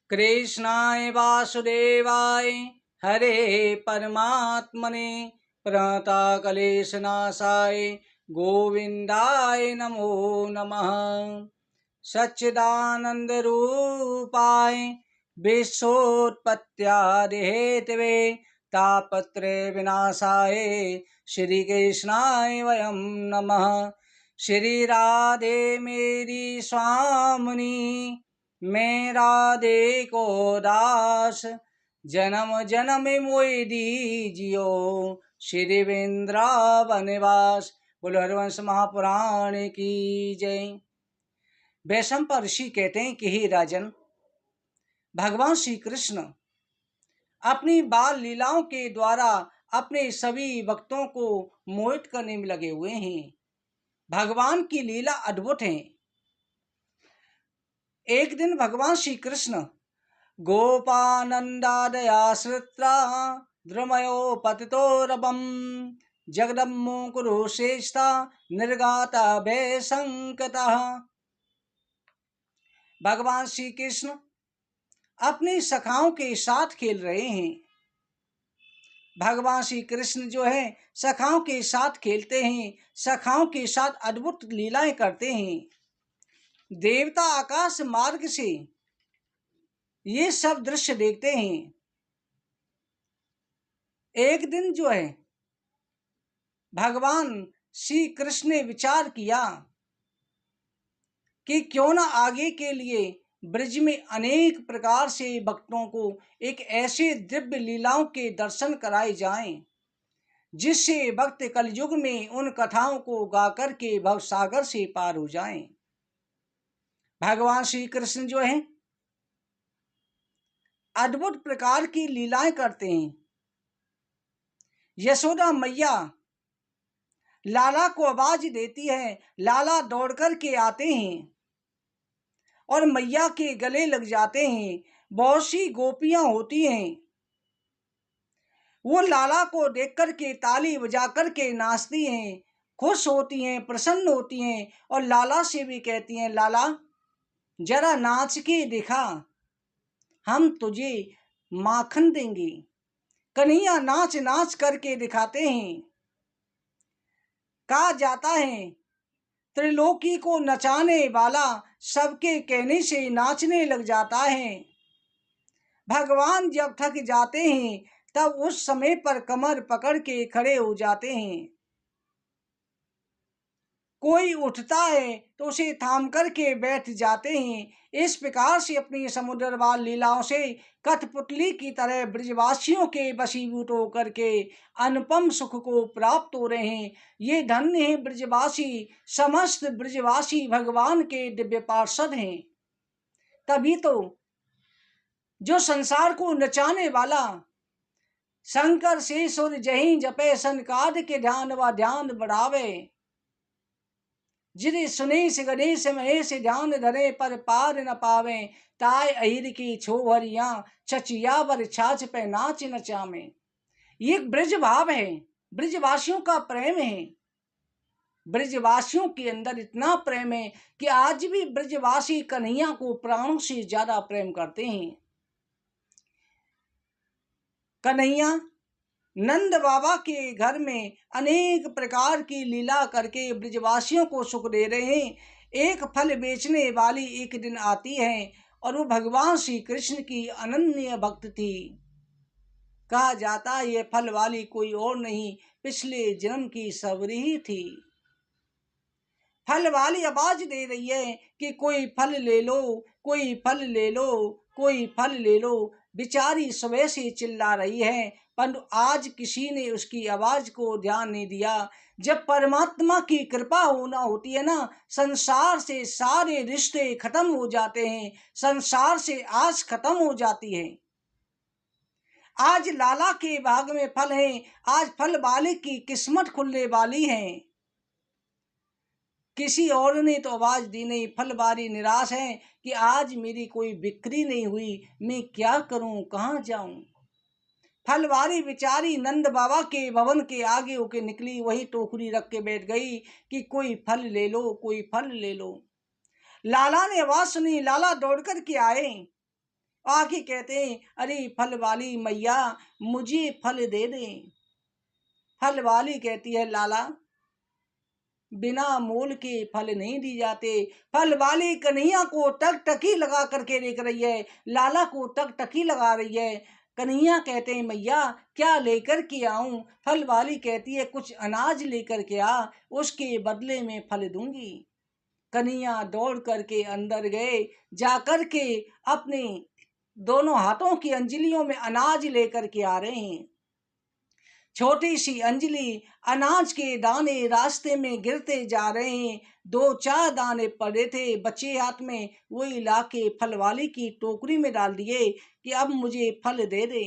कृष्णाय वासुदेवाय हरे परमात्मने प्रणतक्लेशनाशाय गोविन्दाय नमो नमः। सच्चिदानंद रूपाय विश्वोत्पत्त्यादिहेतवे तापत्रय विनाशाय श्री कृष्णाय वयं नमः। श्री राधे मेरी स्वामिनी मैं राधे को दास जन्म जन्म मोहि दीजियो श्री वृंदावनवास। बोलो हरिवंश महापुराण की जय। वैशंपायन ऋषि कहते हैं कि हे राजन, भगवान श्री कृष्ण अपनी बाल लीलाओं के द्वारा अपने सभी भक्तों को मोहित करने में लगे हुए हैं। भगवान की लीला अद्भुत है। एक दिन भगवान श्री कृष्ण गोपानंदादयाश्रित्रा द्रमयो पतितो रबम जगदम्मो कुरुश्रेष्ठा निर्गाता भय संकता। भगवान श्री कृष्ण अपनी सखाओं के साथ खेल रहे हैं। भगवान श्री कृष्ण जो है सखाओं के साथ खेलते हैं, सखाओं के साथ अद्भुत लीलाएं करते हैं। देवता आकाश मार्ग से ये सब दृश्य देखते हैं। एक दिन जो है भगवान श्री कृष्ण ने विचार किया कि क्यों ना आगे के लिए ब्रज में अनेक प्रकार से भक्तों को एक ऐसे दिव्य लीलाओं के दर्शन कराए जाएं जिससे भक्त कलयुग में उन कथाओं को गाकर के भव सागर से पार हो जाएं। भगवान श्री कृष्ण जो है अद्भुत प्रकार की लीलाएं करते हैं। यशोदा मैया लाला को आवाज देती है, लाला दौड़ कर के आते हैं और मैया के गले लग जाते हैं। बहुत सी गोपियां होती हैं, वो लाला को देख कर के ताली बजा कर के नाचती हैं, खुश होती हैं, प्रसन्न होती हैं और लाला से भी कहती हैं, लाला जरा नाच के दिखा, हम तुझे माखन देंगे। कन्हैया नाच नाच करके दिखाते हैं। कहा जाता है त्रिलोकी को नचाने वाला सबके कहने से नाचने लग जाता है। भगवान जब थक जाते हैं तब उस समय पर कमर पकड़ के खड़े हो जाते हैं। कोई उठता है तो उसे थाम करके बैठ जाते हैं। इस प्रकार से अपनी समुद्रवाल लीलाओं से कठपुतली की तरह ब्रजवासियों के वशीभूत होकर के अनुपम सुख को प्राप्त हो रहे हैं। ये धन्य है ब्रजवासी, समस्त ब्रजवासी भगवान के दिव्य पार्षद हैं। तभी तो जो संसार को नचाने वाला शंकर से सुर जहीं जपे सनकाद के ध्यान व ध्यान बढ़ावे, जिरे सुने से गणेश महेश ध्यान धरे पर पार न पावे, ताय अहिर की छोहरिया छचिया बर छाछ पे नाच नचामे। ये ब्रज भाव है, ब्रजवासियों का प्रेम है। ब्रजवासियों के अंदर इतना प्रेम है कि आज भी ब्रजवासी कन्हैया को प्राणों से ज्यादा प्रेम करते हैं। कन्हैया नंद बाबा के घर में अनेक प्रकार की लीला करके ब्रजवासियों को सुख दे रहे हैं। एक फल बेचने वाली एक दिन आती है और वो भगवान श्री कृष्ण की अनन्य भक्त थी। कहा जाता ये फल वाली कोई और नहीं, पिछले जन्म की सवरी ही थी। फल वाली आवाज दे रही है कि कोई फल ले लो, कोई फल ले लो, कोई फल ले लो। बेचारी सुबह से चिल्ला रही है, परंतु आज किसी ने उसकी आवाज को ध्यान नहीं दिया। जब परमात्मा की कृपा होना होती है ना, संसार से सारे रिश्ते खत्म हो जाते हैं, संसार से आस खत्म हो जाती है। आज लाला के भाग में फल है, आज फल वाले की किस्मत खुलने वाली है। किसी और ने तो आवाज दी नहीं। फल वाली निराश है कि आज मेरी कोई बिक्री नहीं हुई, मैं क्या करूं, कहां जाऊं। फल वाली बेचारी नंद बाबा के भवन के आगे होके निकली, वही टोकरी रख के बैठ गई कि कोई फल ले लो, कोई फल ले लो। लाला ने आवाज सुनी, लाला दौड़ कर के आए आके कहते हैं, अरे फल वाली मैया मुझे फल दे दे। फल वाली कहती है, लाला बिना मोल के फल नहीं दी जाते। फल वाली कन्हैया को टकटकी लगा करके देख रही है, लाला को टकटकी लगा रही है। कन्हैया कहते हैं, मैया क्या लेकर के आऊं? फल वाली कहती है, कुछ अनाज लेकर के आ, उसके बदले में फल दूंगी। कन्हैया दौड़ करके अंदर गए, जाकर के अपने दोनों हाथों की अंजलियों में अनाज लेकर के आ रहे हैं। छोटी सी अंजलि, अनाज के दाने रास्ते में गिरते जा रहे हैं। 2-4 दाने पड़े थे बच्चे हाथ में, वही लाके फल वाली की टोकरी में डाल दिए कि अब मुझे फल दे दे,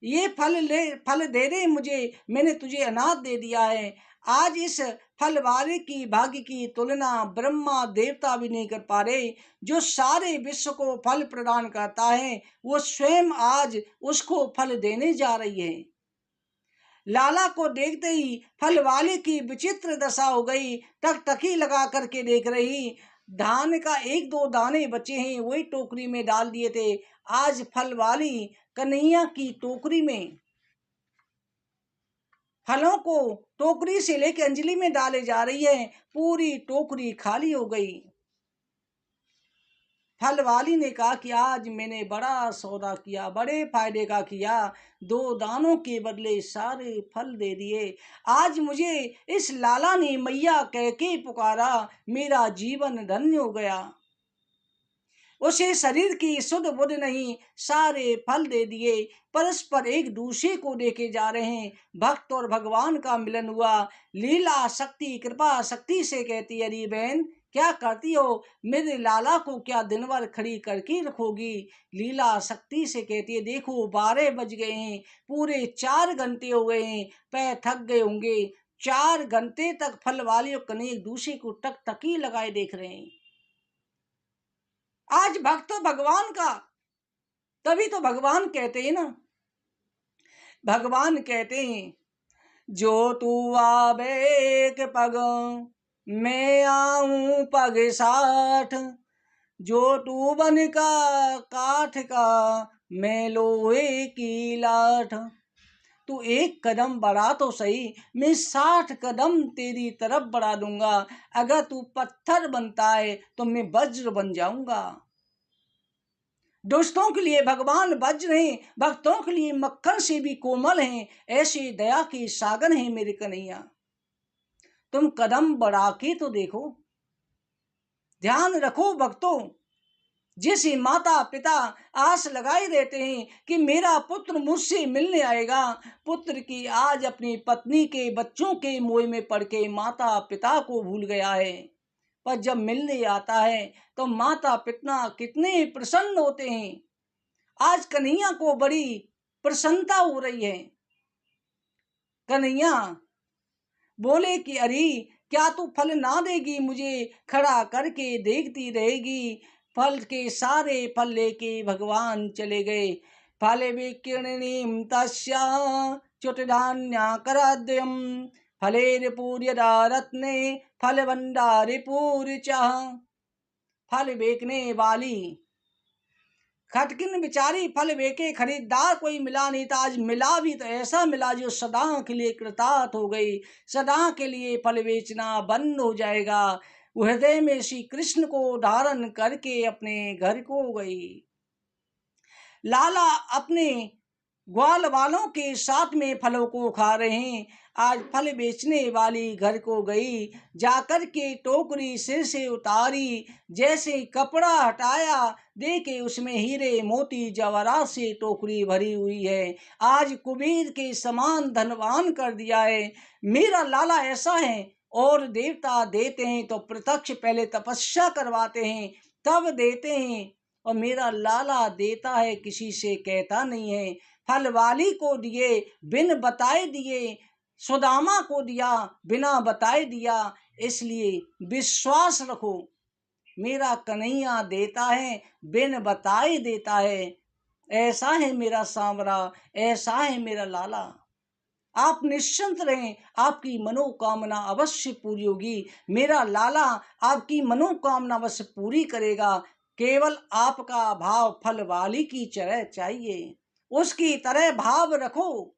ये फल दे दे मुझे, मैंने तुझे अनाज दे दिया है। आज इस फल वाले की भाग्य की तुलना ब्रह्मा देवता भी नहीं कर पा रहे। जो सारे विश्व को फल प्रदान करता है, वो स्वयं आज उसको फल देने जा रही है। लाला को देखते ही फल वाले की विचित्र दशा हो गई, टकटकी लगा करके देख रही। धान का 1-2 दाने बचे हैं, वही टोकरी में डाल दिए थे। आज फल वाली कन्हैया की टोकरी में फलों को टोकरी से लेकर अंजलि में डाले जा रही है, पूरी टोकरी खाली हो गई। फल वाली ने कहा कि आज मैंने बड़ा सौदा किया, बड़े फायदे का किया, 2 दानों के बदले सारे फल दे दिए। आज मुझे इस लाला ने मैया कह के पुकारा, मेरा जीवन धन्य हो गया। उसे शरीर की सुध बुध नहीं, सारे फल दे दिए। परस्पर एक दूसरे को देखे जा रहे हैं। भक्त और भगवान का मिलन हुआ। लीला शक्ति कृपा शक्ति से कहती है, अरे बहन क्या करती हो, मेरे लाला को क्या दिन भर खड़ी करके रखोगी? लीला शक्ति से कहती है, देखो 12 बज गए हैं, पूरे 4 घंटे हो गए हैं, पैर थक गए होंगे। 4 घंटे तक फल वाले और कन्हैया एक दूसरे को टकटकी लगाए देख रहे हैं। आज भक्त भगवान का, तभी तो भगवान कहते हैं ना, भगवान कहते हैं, जो तू आवे एक पग मैं आऊं पग 60, जो तू बन का काठ का मैं लोहे की लाठ। तू एक कदम बढ़ा तो सही, मैं 60 कदम तेरी तरफ बढ़ा दूंगा। अगर तू पत्थर बनता है तो मैं वज्र बन जाऊंगा। दोस्तों के लिए भगवान वज्र हैं, भक्तों के लिए मक्खन से भी कोमल हैं। ऐसे दया के सागर हैं मेरे कन्हैया। तुम कदम बढ़ा के तो देखो। ध्यान रखो भक्तों, जैसे माता पिता आस लगाए रहते हैं कि मेरा पुत्र मुझसे मिलने आएगा, पुत्र की आज अपनी पत्नी के बच्चों के मोह में पड़ के माता पिता को भूल गया है। पर जब मिलने आता है तो माता पिता कितने प्रसन्न होते हैं। आज कन्हैया को बड़ी प्रसन्नता हो रही है। कन्हैया बोले कि अरे क्या तू फल ना देगी, मुझे खड़ा करके देखती रहेगी? फल के सारे फल लेके भगवान चले गए। फले विकीर्णनीम तस्या च्युतधान्याकराद्यम फलेर्पूर्यदा रत्ने फल भंडारे पूर्य। फल बेचने वाली खटकिन बिचारी फल बेके खरीदार कोई मिला नहीं था। आज मिला भी तो ऐसा मिला जो सदा के लिए कृतार्थ हो गई। सदा के लिए फल बेचना बंद हो जाएगा। वो हृदय में श्री कृष्ण को धारण करके अपने घर को गई। लाला अपने ग्वाल वालों के साथ में फलों को खा रहे हैं। आज फल बेचने वाली घर को गई, जाकर के टोकरी सिर से उतारी, जैसे कपड़ा हटाया देखे उसमें हीरे मोती जवाहरात से टोकरी भरी हुई है। आज कुबेर के समान धनवान कर दिया है। मेरा लाला ऐसा है। और देवता देते हैं तो प्रत्यक्ष पहले तपस्या करवाते हैं तब देते हैं, और मेरा लाला देता है किसी से कहता नहीं है। फल वाली को दिए बिन बताए दिए, सुदामा को दिया बिना बताए दिया। इसलिए विश्वास रखो, मेरा कन्हैया देता है बिन बताए देता है। ऐसा है मेरा सांवरा, ऐसा है मेरा लाला। आप निश्चिंत रहें, आपकी मनोकामना अवश्य पूरी होगी। मेरा लाला आपकी मनोकामना अवश्य पूरी करेगा। केवल आपका भाव फल वाली की तरह चाहिए, उसकी तरह भाव रखो।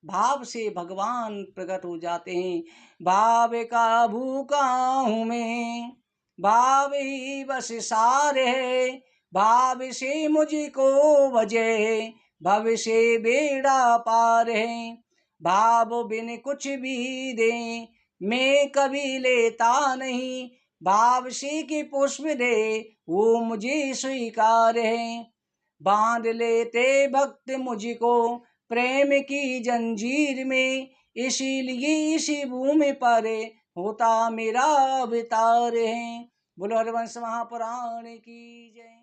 भाव से भगवान प्रकट हो जाते हैं। भाव का भूखा हूँ मैं, भाव ही बस सार है, भाव से मुझको वजह भव से बेड़ा पार है। भाव बिन कुछ भी दे मैं कभी लेता नहीं, भाव से के पुष्प दे वो मुझे स्वीकार है। बांध लेते भक्त मुझको प्रेम की जंजीर में, इसीलिए इसी भूमि पर होता मेरा अवतार है। बोलो हरवंश महापुराण की जय।